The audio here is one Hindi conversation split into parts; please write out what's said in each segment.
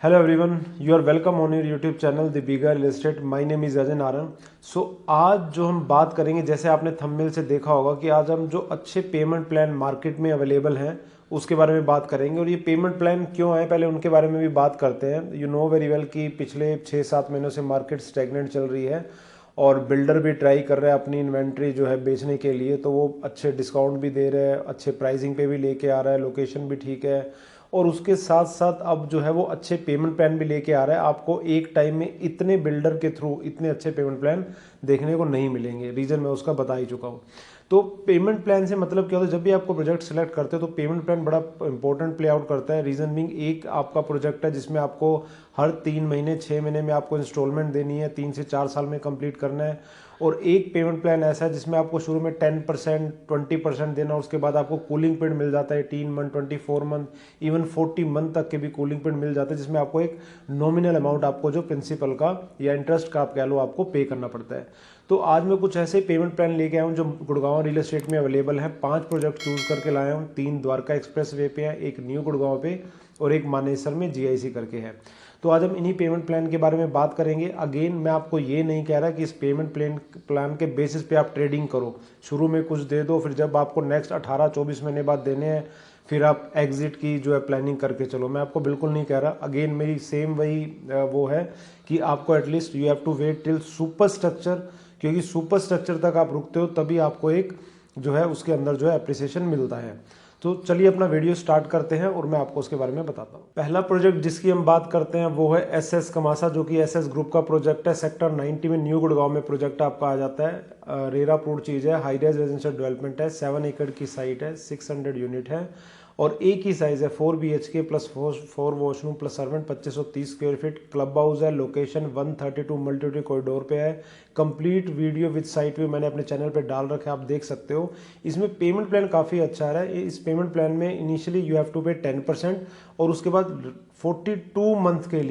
Hello everyone, you are welcome on your YouTube channel The Bigger Real Estate. My name is Ajay Narayan. आज जो हम बात करेंगे, जैसे आपने थंबनेल से देखा होगा कि आज हम जो अच्छे पेमेंट प्लान मार्केट में अवेलेबल हैं उसके बारे में बात करेंगे. और ये पेमेंट प्लान क्यों आए पहले उनके बारे में भी बात करते हैं. यू नो वेरी वेल कि पिछले 6-7 महीनों से मार्केट स्टैग्नेंट चल रही है और बिल्डर भी ट्राई कर रहे हैं अपनी इन्वेंट्री जो है बेचने के लिए. तो वो अच्छे डिस्काउंट भी दे रहे हैं, अच्छे प्राइसिंग पे भी लेके आ रहा है, लोकेशन भी ठीक है और उसके साथ साथ अब जो है वो अच्छे पेमेंट प्लान भी लेके आ रहा है. आपको एक टाइम में इतने बिल्डर के थ्रू इतने अच्छे पेमेंट प्लान देखने को नहीं मिलेंगे. रीज़न मैं उसका बता ही चुका हूँ. तो पेमेंट प्लान से मतलब क्या होता है, जब भी आपको प्रोजेक्ट सेलेक्ट करते हो तो पेमेंट प्लान बड़ा इंपॉर्टेंट प्ले आउट करता है. रीज़न बीइंग, एक आपका प्रोजेक्ट है जिसमें आपको हर 3 महीने 6 महीने में आपको इंस्टॉलमेंट देनी है, 3 से 4 साल में कंप्लीट करना है. और एक पेमेंट प्लान ऐसा है जिसमें आपको शुरू में 10% 20% देना, उसके बाद आपको कूलिंग पीरियड मिल जाता है 18 मंथ 24 मंथ इवन 40 मंथ तक के भी कूलिंग पीरियड मिल जाता है, जिसमें आपको एक नॉमिनल अमाउंट आपको जो प्रिंसिपल का या इंटरेस्ट का आप कह लो आपको पे करना पड़ता है. तो आज मैं कुछ ऐसे पेमेंट प्लान लेके आया हूँ जो गुड़गांव रियल एस्टेट में अवेलेबल है. 5 प्रोजेक्ट चूज करके लाया हूँ. 3 द्वारका एक्सप्रेस वे पे है, एक न्यू गुड़गांव पे और एक मानेसर में जीआईसी करके है. तो आज हम इन्हीं पेमेंट प्लान के बारे में बात करेंगे. अगेन मैं आपको ये नहीं कह रहा कि इस पेमेंट प्लान के बेसिस पे आप ट्रेडिंग करो, शुरू में कुछ दे दो, फिर जब आपको नेक्स्ट 18-24 महीने बाद देने हैं फिर आप एग्जिट की जो है प्लानिंग करके चलो. मैं आपको बिल्कुल नहीं कह रहा. अगेन मेरी सेम वही वो है कि आपको at least you have to wait till superstructure, क्योंकि सुपर स्ट्रक्चर तक आप रुकते हो तभी आपको एक जो है उसके अंदर जो है अप्रिसिएशन मिलता है. तो चलिए अपना वीडियो स्टार्ट करते हैं और मैं आपको उसके बारे में बताता हूँ. पहला प्रोजेक्ट जिसकी हम बात करते हैं वो है एसएस कमासा, जो कि एसएस ग्रुप का प्रोजेक्ट है. सेक्टर 90 में न्यू गुड़गांव में प्रोजेक्ट आपका आ जाता है. रेरा अप्रूव्ड चीज़ है, हाई राइज रेजिडेंशियल डेवलपमेंट है, 7 एकड़ की साइट है, 600 यूनिट है और एक ही साइज़ है 4 BHK plus 4 washroom plus servant, 2530 square feet. Club house है. लोकेशन 132 मल्टीट्री कॉरिडोर पे है. Complete video with site view मैंने अपने चैनल पे डाल रखा है, आप देख सकते हो. इसमें पेमेंट प्लान काफ़ी अच्छा आ रहा है. इस पेमेंट प्लान में इनिशियली यू हैव टू पे 10% और उसके बाद 42 मंथ के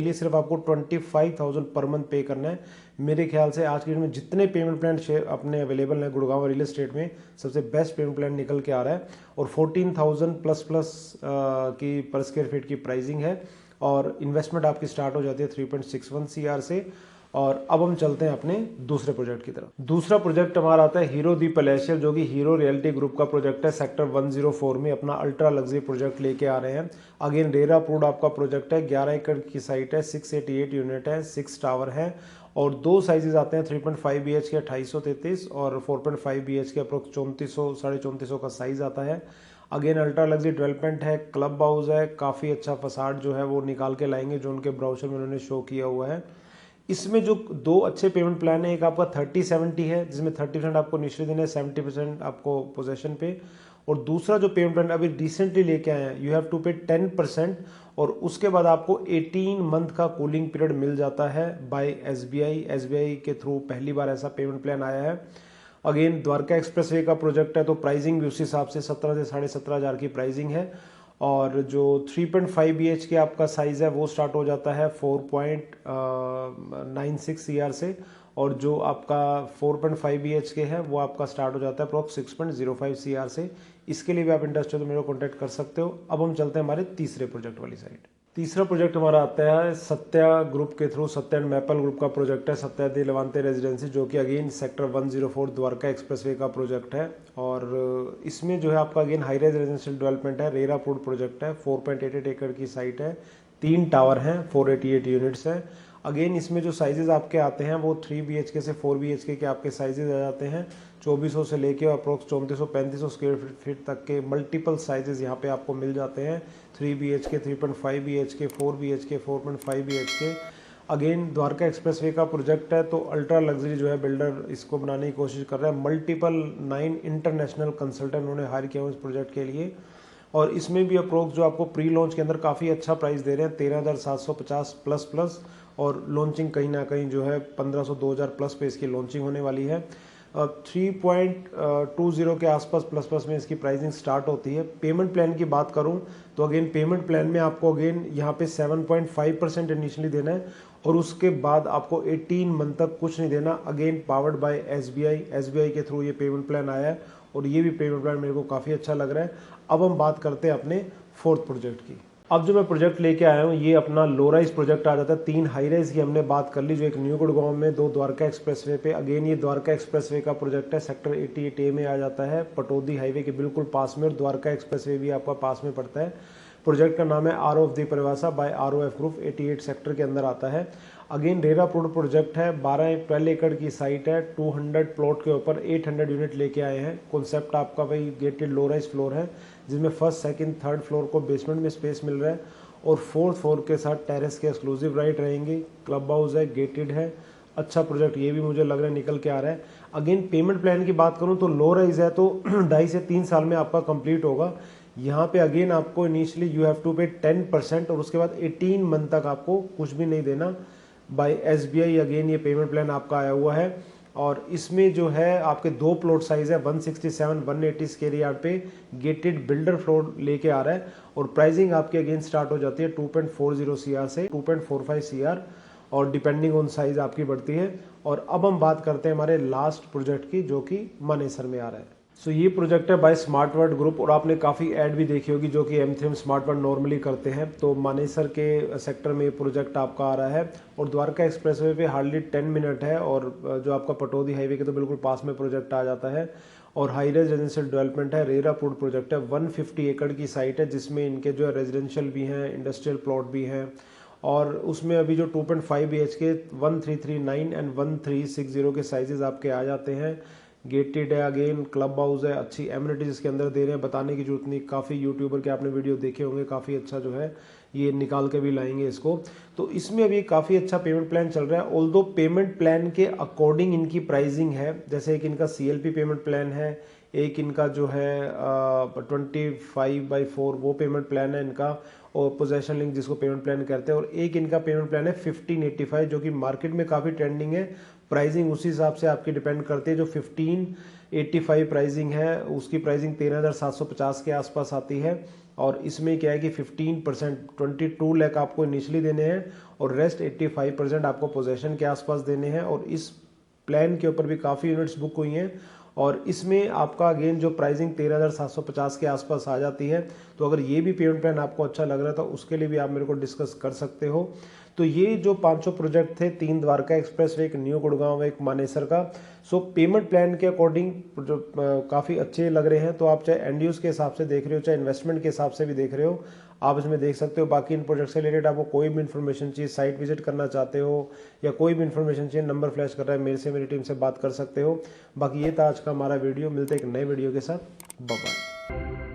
लिए सिर्फ आपको 25,000 पर मंथ पे करना है. मेरे ख्याल से आज के डेट में जितने पेमेंट प्लान अपने अवेलेबल हैं गुड़गांव रियल एस्टेट में, सबसे बेस्ट पेमेंट प्लान निकल के आ रहा है. और 14,000 प्लस की पर स्क्वायर फीट की प्राइसिंग है और इन्वेस्टमेंट आपकी स्टार्ट हो जाती है 3.61 CR से. और अब हम चलते हैं अपने दूसरे प्रोजेक्ट की तरफ. दूसरा प्रोजेक्ट हमारा आता है हीरो दी पैलेशियल, जो कि हीरो रियल्टी ग्रुप का प्रोजेक्ट है. सेक्टर 104 में अपना अल्ट्रा लग्जरी प्रोजेक्ट लेके आ रहे हैं. अगेन रेरा अप्रूव्ड आपका प्रोजेक्ट है. 11 एकड़ की साइट है, 688 यूनिट है, 6 टावर है और 2 साइजेस आते हैं. 3.5 BHK 2833 और 4.5 BHK अप्रोक्स 3400 3450 का साइज आता है. अगेन अल्ट्रा लग्जरी डेवलपमेंट है. क्लब हाउस है. काफ़ी अच्छा फसाड जो है वो निकाल के लाएंगे जो उनके ब्राउचर में उन्होंने शो किया हुआ है. इसमें जो 2 अच्छे पेमेंट प्लान है, एक आपका 30-70 है जिसमें 30% आपको इनिशियली देना है, 70% आपको पोजेशन पे. और दूसरा जो पेमेंट प्लान अभी रिसेंटली लेके आए हैं, यू हैव टू पे 10% और उसके बाद आपको 18 मंथ का कूलिंग पीरियड मिल जाता है बाय एसबीआई के थ्रू. पहली बार ऐसा पेमेंट प्लान आया है. अगेन द्वारका एक्सप्रेस वे का प्रोजेक्ट है तो प्राइसिंग भी उस हिसाब से 17 से 17,500 की प्राइसिंग है. और जो 3.5 BHK आपका साइज़ है वो स्टार्ट हो जाता है 4.96 CR से और जो आपका 4.5 BHK है वो आपका स्टार्ट हो जाता है अप्रॉक्स 6.05 CR से. इसके लिए भी आप इंटरेस्टेड हो तो मेरे को कॉन्टैक्ट कर सकते हो. अब हम चलते हैं हमारे तीसरे प्रोजेक्ट वाली साइड. तीसरा प्रोजेक्ट हमारा आता है सत्या ग्रुप के through. Satya and maple group का प्रोजेक्ट है. सत्या दी लवांते रेजिडेंसी, जो कि अगेन सेक्टर 104 द्वारका एक्सप्रेसवे का प्रोजेक्ट है. और इसमें जो है आपका again high rise residential development है. रेरा अप्रूव्ड प्रोजेक्ट है. 4.88 एकड़ की साइट है. 3 टावर हैं, 488 यूनिट्स है. अगेन इसमें जो साइजेस आपके आते हैं वो 3 BHK से 4 BHK के आपके साइजेस आ जाते हैं. 2400 से लेके अप्रोक्स 3400-3500 स्क्वायर फीट तक के मल्टीपल साइजेस यहाँ पे आपको मिल जाते हैं. 3 BHK 3.5 BHK 4 BHK 4.5 BHK. Again Dwarka expressway का प्रोजेक्ट है तो अल्ट्रा लग्जरी जो है बिल्डर इसको बनाने की कोशिश कर रहा है. मल्टीपल 9 इंटरनेशनल कंसल्टेंट उन्होंने हायर किया हुआ इस प्रोजेक्ट के लिए. और इसमें भी अप्रोक्स जो आपको प्री लॉन्च के अंदर काफ़ी अच्छा प्राइस दे रहे हैं, 13,750 प्लस और लॉन्चिंग कहीं ना कहीं जो है 1500-2000 प्लस पे इसकी लॉन्चिंग होने वाली है. 3.20 के आसपास प्लस में इसकी प्राइसिंग स्टार्ट होती है. पेमेंट प्लान की बात करूं तो अगेन पेमेंट प्लान में आपको अगेन यहाँ पे 7.5% इनिशियली देना है और उसके बाद आपको 18 मंथ तक कुछ नहीं देना. अगेन पावर्ड बाय एसबीआई के थ्रू ये पेमेंट प्लान आया है और ये भी पेमेंट प्लान मेरे को काफ़ी अच्छा लग रहा है. अब हम बात करते हैं अपने फोर्थ प्रोजेक्ट की. अब जो मैं प्रोजेक्ट लेके आया हूँ ये अपना लो राइज प्रोजेक्ट आ जाता है। 3 हाई राइज की हमने बात कर ली, जो एक न्यू गुड़गांव में, 2 द्वारका एक्सप्रेसवे पे। अगेन ये द्वारका एक्सप्रेसवे का प्रोजेक्ट है, सेक्टर 88A में आ जाता है, पटौदी हाईवे के बिल्कुल पास में, और द्वारका एक्सप्रेसवे भी आपका पास में पड़ता है। प्रोजेक्ट का नाम है आर ऑफ द परिभाषा बाय ROF ग्रुप, 88 सेक्टर के अंदर आता है। अगेन रेरा अप्रूव्ड प्रोजेक्ट है, 12 एकड़ की साइट है, 200 प्लॉट के ऊपर 800 यूनिट लेके आए हैं। कॉन्सेप्ट आपका भाई गेटेड लो राइज फ्लोर है, जिसमें फर्स्ट सेकंड थर्ड फ्लोर को बेसमेंट में स्पेस मिल रहा है, और फोर्थ फ्लोर के साथ टेरेस के एक्सक्लूसिव राइट रहेंगे। क्लब हाउस है, गेटेड है, अच्छा प्रोजेक्ट ये भी मुझे लग रहा है निकल के आ रहा है। अगेन पेमेंट प्लान की बात करूं तो लो राइज है, तो 2.5 से 3 साल में आपका कंप्लीट होगा। यहाँ पे अगेन आपको इनिशियली यू हैव टू पे 10%, और उसके बाद 18 मंथ तक आपको कुछ भी नहीं देना बाय SBI। अगेन ये पेमेंट प्लान आपका आया हुआ है, और इसमें जो है आपके 2 प्लॉट साइज है, 167 180 स्क्वायर यार्ड पे गेटेड बिल्डर फ्लोर लेके आ रहा है, और प्राइसिंग आपके अगेन स्टार्ट हो जाती है 2.40 CR से 2.45 CR, और डिपेंडिंग ऑन साइज आपकी बढ़ती है। और अब हम बात करते हैं हमारे लास्ट प्रोजेक्ट की, जो कि मानेसर में आ रहा है। सो ये प्रोजेक्ट है बाय स्मार्ट वर्ल्ड ग्रुप, और आपने काफ़ी ऐड भी देखी होगी जो कि M3M स्मार्ट वर्ल्ड नॉर्मली करते हैं। तो मानेसर के सेक्टर में ये प्रोजेक्ट आपका आ रहा है, और द्वारका एक्सप्रेसवे पे हार्डली 10 मिनट है, और जो आपका पटौदी हाईवे के तो बिल्कुल पास में प्रोजेक्ट आ जाता है। और हाई रेज रेजिडेंशियल डेवलपमेंट है, रेरा अप्रूव्ड प्रोजेक्ट है, 150 एकड़ की साइट है, जिसमें इनके जो है रेजिडेंशियल भी हैं, इंडस्ट्रियल प्लॉट भी हैं। और उसमें अभी जो 2.5 BHK 1339 एंड 1360 के साइजेस आपके आ जाते हैं। गेटेड है, अगेन क्लब हाउस है, अच्छी एमिनिटीज इसके अंदर दे रहे हैं, बताने की जरूरत नहीं। काफ़ी यूट्यूबर के आपने वीडियो देखे होंगे, काफ़ी अच्छा जो है ये निकाल के भी लाएंगे इसको। तो इसमें अभी काफ़ी अच्छा पेमेंट प्लान चल रहा है, ऑल्दो पेमेंट प्लान के अकॉर्डिंग इनकी प्राइसिंग है। जैसे एक इनका CLP पेमेंट प्लान है, एक इनका जो है 25/4 वो पेमेंट प्लान है इनका, और पोजेशन लिंक जिसको पेमेंट प्लान करते हैं, और एक इनका पेमेंट प्लान है 1585, जो कि मार्केट में काफ़ी ट्रेंडिंग है। प्राइसिंग उसी हिसाब से आपकी डिपेंड करती है। जो 1585 प्राइसिंग है, उसकी प्राइसिंग 13,750 के आसपास आती है, और इसमें क्या है कि 15% 22 लाख आपको इनिशियली देने हैं, और रेस्ट 85% आपको पोजेशन के आसपास देने हैं। और इस प्लान के ऊपर भी काफ़ी यूनिट्स बुक हुई हैं, और इसमें आपका अगेन जो प्राइसिंग 13,750 के आसपास आ जाती है। तो अगर ये भी पेमेंट प्लान आपको अच्छा लग रहा है तो उसके लिए भी आप मेरे को डिस्कस कर सकते हो। तो ये जो 500 प्रोजेक्ट थे, 3 द्वारका एक्सप्रेस, एक न्यू गुड़गांव, एक मानेसर का। सो पेमेंट प्लान के अकॉर्डिंग जो काफ़ी अच्छे लग रहे हैं। तो आप चाहे एंड यूज के हिसाब से देख रहे हो, चाहे इन्वेस्टमेंट के हिसाब से भी देख रहे हो, आप इसमें देख सकते हो। बाकी इन प्रोजेक्ट से रिलेटेड आपको कोई भी इन्फॉर्मेशन चाहिए, साइट विजिट करना चाहते हो, या कोई भी इन्फॉर्मेशन चाहिए, नंबर फ्लैश कर रहा है, मेरे से मेरी टीम से बात कर सकते हो। बाकी ये था आज का हमारा वीडियो, मिलते हैं एक नए वीडियो के साथ। Bye bye.